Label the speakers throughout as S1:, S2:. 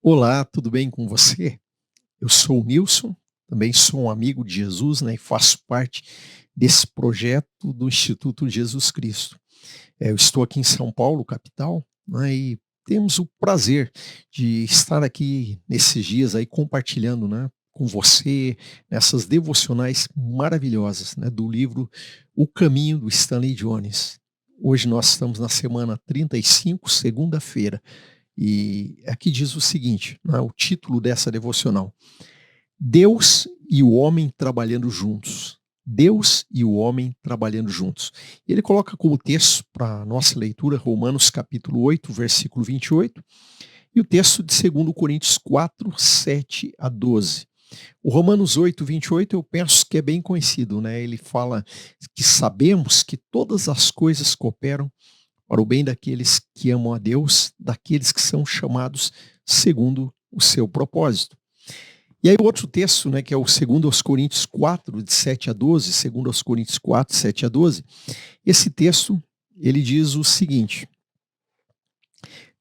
S1: Olá, tudo bem com você? Eu sou o Nilson, também sou um amigo de Jesus, né, e faço parte desse projeto do Instituto Jesus Cristo. Eu estou aqui em São Paulo, capital, né, e temos o prazer de estar aqui nesses dias aí compartilhando, né, com você essas devocionais maravilhosas, né, do livro O Caminho do Stanley Jones. Hoje nós estamos na semana 35, segunda-feira. E aqui diz o seguinte, né, o título dessa devocional: Deus e o homem trabalhando juntos. Deus e o homem trabalhando juntos. Ele coloca como texto para nossa leitura Romanos capítulo 8, versículo 28, e o texto de 2 Coríntios 4, 7 a 12. O Romanos 8, 28 eu penso que é bem conhecido, né? Ele fala que sabemos que todas as coisas cooperam para o bem daqueles que amam a Deus, daqueles que são chamados segundo o seu propósito. E aí o outro texto, né, que é o 2 Coríntios 4, de 7 a 12, 2 Coríntios 4, 7 a 12, esse texto, ele diz o seguinte: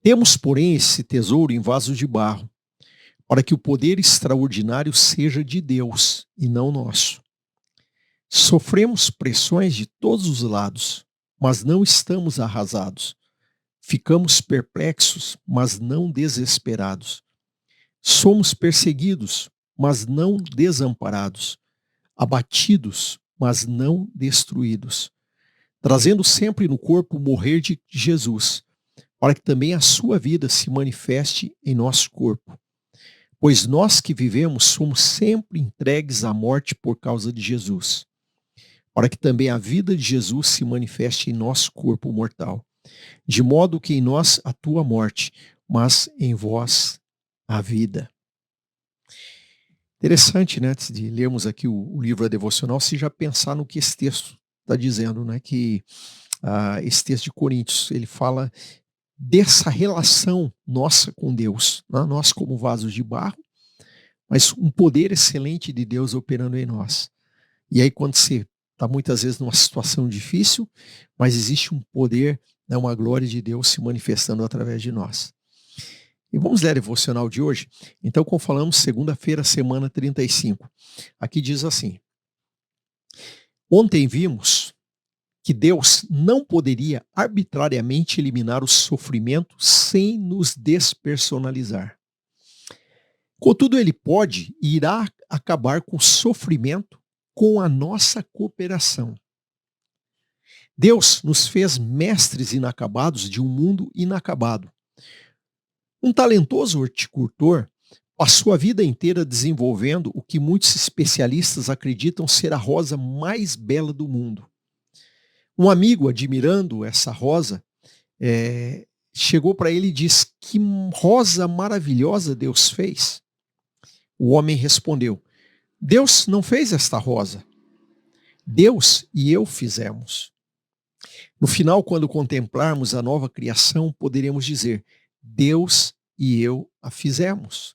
S1: Temos, porém, esse tesouro em vasos de barro, para que o poder extraordinário seja de Deus e não nosso. Sofremos pressões de todos os lados, mas não estamos arrasados. Ficamos perplexos, mas não desesperados. Somos perseguidos, mas não desamparados. Abatidos, mas não destruídos. Trazendo sempre no corpo o morrer de Jesus, para que também a sua vida se manifeste em nosso corpo. Pois nós que vivemos somos sempre entregues à morte por causa de Jesus, para que também a vida de Jesus se manifeste em nosso corpo mortal. De modo que em nós atua a morte, mas em vós a vida. Interessante, né, antes de lermos aqui o livro A Devocional, se já pensar no que esse texto está dizendo, né, que esse texto de Coríntios, ele fala dessa relação nossa com Deus, né, nós como vasos de barro, mas um poder excelente de Deus operando em nós. E aí quando você está muitas vezes numa situação difícil, mas existe um poder, né, uma glória de Deus se manifestando através de nós. E vamos ler a devocional de hoje? Então, como falamos, segunda-feira, semana 35. Aqui diz assim: Ontem vimos que Deus não poderia arbitrariamente eliminar o sofrimento sem nos despersonalizar. Contudo, ele pode e irá acabar com o sofrimento com a nossa cooperação. Deus nos fez mestres inacabados de um mundo inacabado. Um talentoso horticultor passou a vida inteira desenvolvendo o que muitos especialistas acreditam ser a rosa mais bela do mundo. Um amigo, admirando essa rosa, chegou para ele e disse: Que rosa maravilhosa Deus fez. O homem respondeu: Deus não fez esta rosa. Deus e eu fizemos. No final, quando contemplarmos a nova criação, poderemos dizer: Deus e eu a fizemos.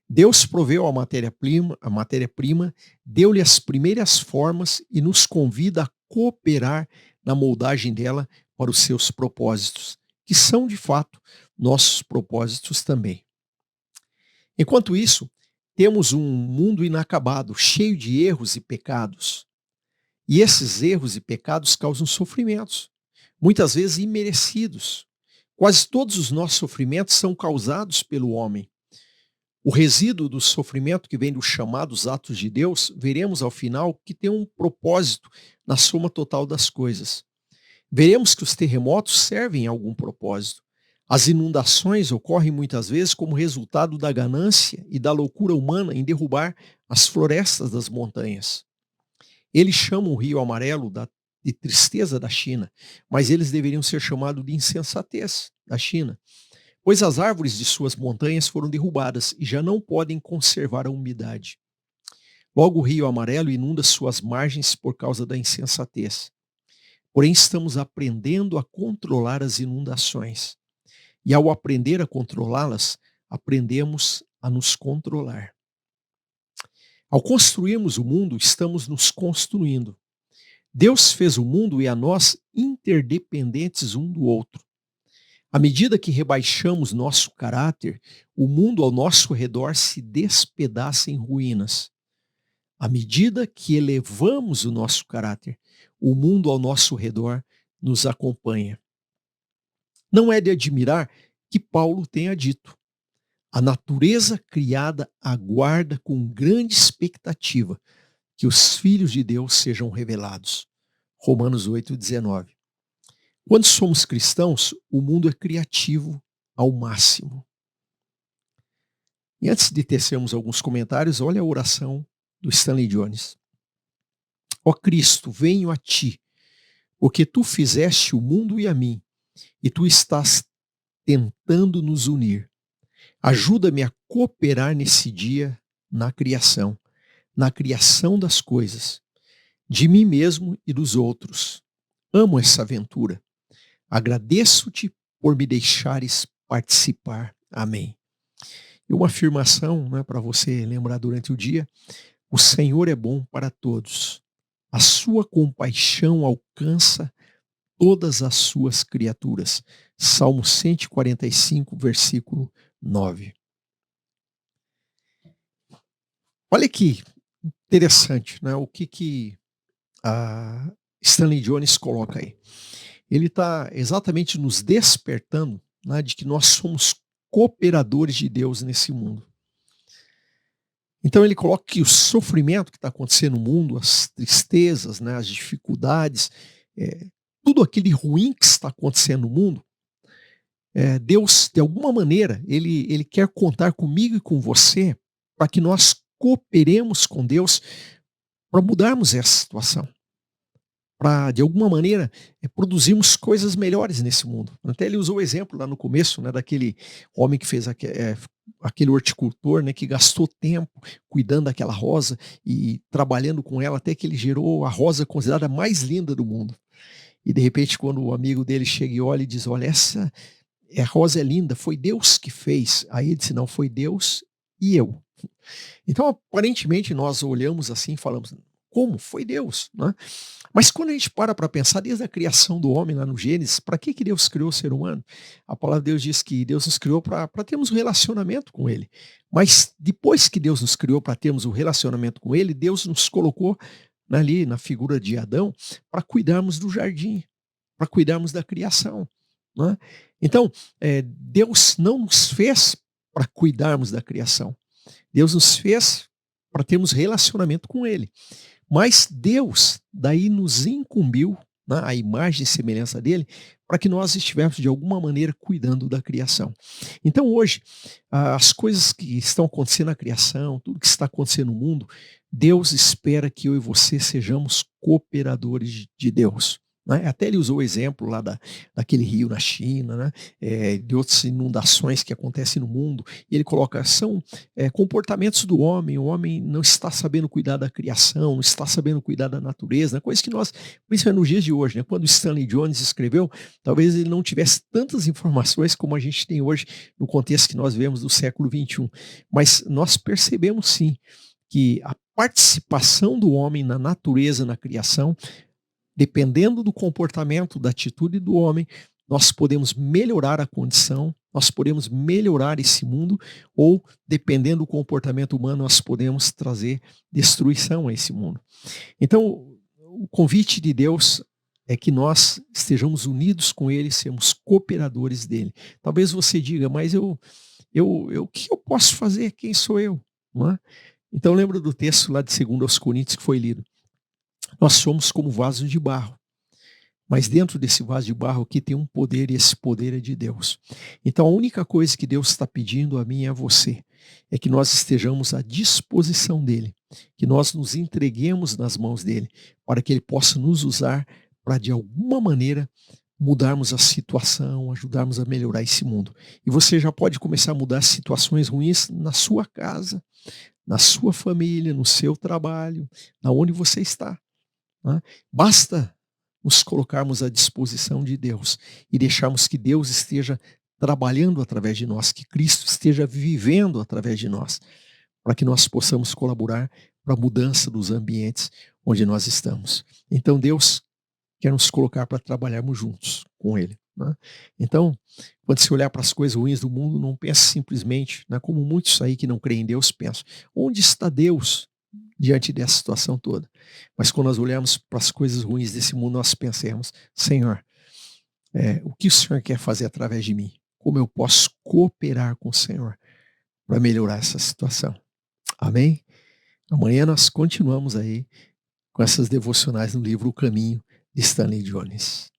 S1: Deus proveu a matéria-prima, deu-lhe as primeiras formas e nos convida a cooperar na moldagem dela para os seus propósitos, que são de fato nossos propósitos também. Enquanto isso, temos um mundo inacabado, cheio de erros e pecados. E esses erros e pecados causam sofrimentos, muitas vezes imerecidos. Quase todos os nossos sofrimentos são causados pelo homem. O resíduo do sofrimento que vem dos chamados atos de Deus, veremos ao final que tem um propósito na soma total das coisas. Veremos que os terremotos servem a algum propósito. As inundações ocorrem muitas vezes como resultado da ganância e da loucura humana em derrubar as florestas das montanhas. Eles chamam o Rio Amarelo de tristeza da China, mas eles deveriam ser chamados de insensatez da China, pois as árvores de suas montanhas foram derrubadas e já não podem conservar a umidade. Logo o Rio Amarelo inunda suas margens por causa da insensatez. Porém, estamos aprendendo a controlar as inundações. E ao aprender a controlá-las, aprendemos a nos controlar. Ao construirmos o mundo, estamos nos construindo. Deus fez o mundo e a nós interdependentes um do outro. À medida que rebaixamos nosso caráter, o mundo ao nosso redor se despedaça em ruínas. À medida que elevamos o nosso caráter, o mundo ao nosso redor nos acompanha. Não é de admirar que Paulo tenha dito: a natureza criada aguarda com grande expectativa que os filhos de Deus sejam revelados. Romanos 8,19. Quando somos cristãos, o mundo é criativo ao máximo. E antes de tecermos alguns comentários, olha a oração do Stanley Jones. Ó Cristo, venho a ti, porque tu fizeste o mundo e a mim, e tu estás tentando nos unir. Ajuda-me a cooperar nesse dia na criação das coisas, de mim mesmo e dos outros. Amo essa aventura. Agradeço-te por me deixares participar. Amém. E uma afirmação, né, para você lembrar durante o dia: o Senhor é bom para todos. A sua compaixão alcança todas as suas criaturas. Salmo 145, versículo 9. Olha que interessante, né? O que a Stanley Jones coloca aí. Ele está exatamente nos despertando, né, de que nós somos cooperadores de Deus nesse mundo. Então ele coloca que o sofrimento que está acontecendo no mundo, as tristezas, né, as dificuldades, tudo aquele ruim que está acontecendo no mundo, Deus, de alguma maneira, ele quer contar comigo e com você para que nós cooperemos com Deus para mudarmos essa situação. Para, de alguma maneira, produzirmos coisas melhores nesse mundo. Até ele usou o exemplo lá no começo, né, daquele homem que fez aquele horticultor, né, que gastou tempo cuidando daquela rosa e trabalhando com ela até que ele gerou a rosa considerada mais linda do mundo. E de repente, quando o amigo dele chega e olha e diz: olha, essa rosa é linda, foi Deus que fez. Aí ele disse: não, foi Deus e eu. Então, aparentemente, nós olhamos assim e falamos: como? Foi Deus, né? Mas quando a gente para pensar, desde a criação do homem lá no Gênesis, para que Deus criou o ser humano? A palavra de Deus diz que Deus nos criou para termos um relacionamento com Ele. Mas depois que Deus nos criou para termos um relacionamento com Ele, Deus nos colocou ali na figura de Adão para cuidarmos do jardim, para cuidarmos da criação, né? Então, Deus não nos fez para cuidarmos da criação. Deus nos fez para termos relacionamento com Ele. Mas Deus daí nos incumbiu, né, a imagem e semelhança dele, para que nós estivéssemos de alguma maneira cuidando da criação. Então hoje, as coisas que estão acontecendo na criação, tudo que está acontecendo no mundo, Deus espera que eu e você sejamos cooperadores de Deus, né? Até ele usou o exemplo lá daquele rio na China, né? De outras inundações que acontecem no mundo, e ele coloca: são comportamentos do homem. O homem não está sabendo cuidar da criação, não está sabendo cuidar da natureza, né? Coisa que nós, principalmente nos dias de hoje, né? Quando Stanley Jones escreveu, talvez ele não tivesse tantas informações como a gente tem hoje no contexto que nós vemos do século XXI, mas nós percebemos sim que a participação do homem na natureza, na criação, dependendo do comportamento, da atitude do homem, nós podemos melhorar a condição, nós podemos melhorar esse mundo, ou, dependendo do comportamento humano, nós podemos trazer destruição a esse mundo. Então, o convite de Deus é que nós estejamos unidos com Ele, sermos cooperadores dele. Talvez você diga: mas o que eu posso fazer? Quem sou eu? Não é? Então, lembra do texto lá de 2 Coríntios que foi lido. Nós somos como vasos de barro, mas dentro desse vaso de barro aqui tem um poder, e esse poder é de Deus. Então a única coisa que Deus está pedindo a mim e a você é que nós estejamos à disposição dele, que nós nos entreguemos nas mãos dele, para que ele possa nos usar para, de alguma maneira, mudarmos a situação, ajudarmos a melhorar esse mundo. E você já pode começar a mudar situações ruins na sua casa, na sua família, no seu trabalho, na onde você está, né? Basta nos colocarmos à disposição de Deus e deixarmos que Deus esteja trabalhando através de nós, que Cristo esteja vivendo através de nós, para que nós possamos colaborar para a mudança dos ambientes onde nós estamos. Então Deus quer nos colocar para trabalharmos juntos com Ele. né? Então, quando você olhar para as coisas ruins do mundo, não pense simplesmente, né, como muitos aí que não creem em Deus pensam: onde está Deus diante dessa situação toda? Mas quando nós olhamos para as coisas ruins desse mundo, nós pensemos: Senhor, o que o Senhor quer fazer através de mim? Como eu posso cooperar com o Senhor para melhorar essa situação? Amém? Amanhã nós continuamos aí com essas devocionais no livro O Caminho, de Stanley Jones.